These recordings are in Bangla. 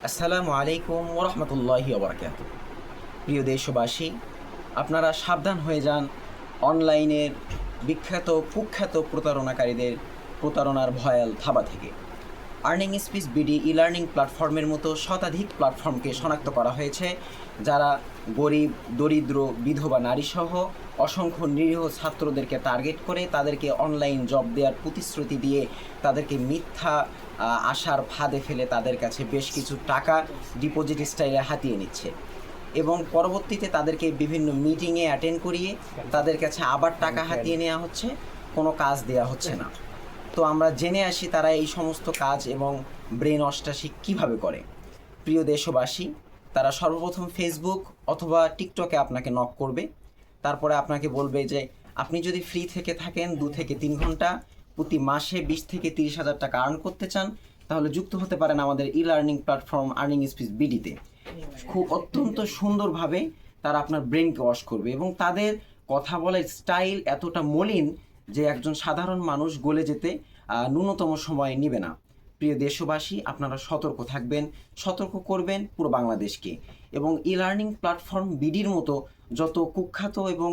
আসসালামু আলাইকুম ওরহমতুল্লাহি ওবরাকাতুহু। প্রিয় দেশবাসী, আপনারা সাবধান হয়ে যান অনলাইনের বিখ্যাত কুখ্যাত প্রতারণাকারীদের প্রতারণার ভয়াল থাবা থেকে। Earning speech BD e learning প্ল্যাটফর্মের মতো শতাধিক প্ল্যাটফর্মকে শনাক্ত করা হয়েছে, যারা গরিব, দরিদ্র, বিধবা নারীসহ অসংখ্য নিরীহ ছাত্রদেরকে টার্গেট করে তাদেরকে অনলাইন জব দেওয়ার প্রতিশ্রুতি দিয়ে তাদেরকে মিথ্যা আশার ফাঁদে ফেলে তাদের কাছে বেশ কিছু টাকা ডিপোজিট স্টাইলে হাতিয়ে নিচ্ছে এবং পরবর্তীতে তাদেরকে বিভিন্ন মিটিংয়ে অ্যাটেন্ড করিয়ে তাদের কাছে আবার টাকা হাতিয়ে নেওয়া হচ্ছে, কোনো কাজ দেওয়া হচ্ছে না। তো আমরা জেনে আসি তারা এই সমস্ত কাজ এবং ব্রেন ওয়াশটা কীভাবে করে। প্রিয় দেশবাসী, তারা সর্বপ্রথম ফেসবুক অথবা টিকটকে আপনাকে নক করবে, তারপরে আপনাকে বলবে যে আপনি যদি ফ্রি থেকে থাকেন 2 থেকে 3 ঘন্টা প্রতি মাসে 20 থেকে 30,000 টাকা আর্ন করতে চান, তাহলে যুক্ত হতে পারেন আমাদের e learning platform earning speech বিডিতে। খুব অত্যন্ত সুন্দরভাবে তারা আপনার ব্রেনকে ওয়াশ করবে এবং তাদের কথা বলার স্টাইল এতটা মলিন যে একজন সাধারণ মানুষ গলে যেতে ন্যূনতম সময় নেবে না। প্রিয় দেশবাসী, আপনারা সতর্ক থাকবেন, সতর্ক করবেন পুরো বাংলাদেশকে। এবং ই লার্নিং প্ল্যাটফর্ম বিডির মতো যত কুখ্যাত এবং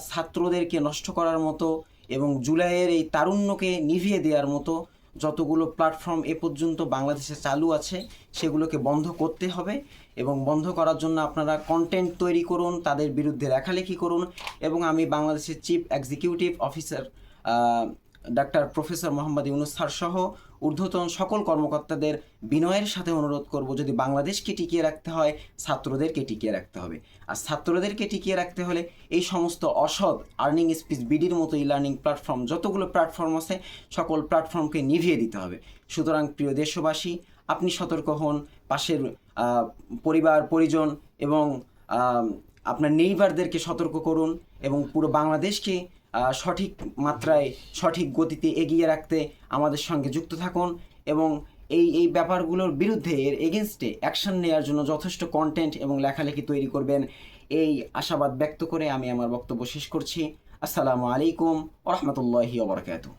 ছাত্রদেরকে নষ্ট করার মতো এবং জুলাইয়ের এই তারুণ্যকে নিভিয়ে দেওয়ার মতো যতগুলো প্ল্যাটফর্ম এ পর্যন্ত বাংলাদেশে চালু আছে, সেগুলোকে বন্ধ করতে হবে। এবং বন্ধ করার জন্য আপনারা কন্টেন্ট তৈরি করুন, তাদের বিরুদ্ধে লেখালেখি করুন। এবং আমি বাংলাদেশের chief executive officer doctor professor Mohammad Yunus sir সহ ঊর্ধ্বতন সকল কর্মকর্তাদের বিনয়ের সাথে অনুরোধ করব, যদি বাংলাদেশকে টিকিয়ে রাখতে হয় ছাত্রদেরকে টিকিয়ে রাখতে হবে। আর ছাত্রদেরকে টিকিয়ে রাখতে হলে এই সমস্ত অসৎ আর্নিং স্পিচ বিডির মতো ই লার্নিং প্ল্যাটফর্ম যতগুলো প্ল্যাটফর্ম আছে সকল প্ল্যাটফর্মকে নিভিয়ে দিতে হবে। সুতরাং প্রিয় দেশবাসী, আপনি সতর্ক হন, পাশের পরিবার পরিজন এবং আপনার নেইবারদেরকে সতর্ক করুন এবং পুরো বাংলাদেশকে সঠিক মাত্রায় সঠিক গতিতে এগিয়ে রাখতে আমাদের সঙ্গে যুক্ত থাকুন এবং এই ব্যাপারগুলোর বিরুদ্ধে এর এগেনস্টে অ্যাকশন নেওয়ার জন্য যথেষ্ট কন্টেন্ট এবং লেখালেখি তৈরি করবেন, এই আশাবাদ ব্যক্ত করে আমি আমার বক্তব্য শেষ করছি। আসসালামু আলাইকুম ওয়া রাহমাতুল্লাহি ওয়া বারাকাতুহু।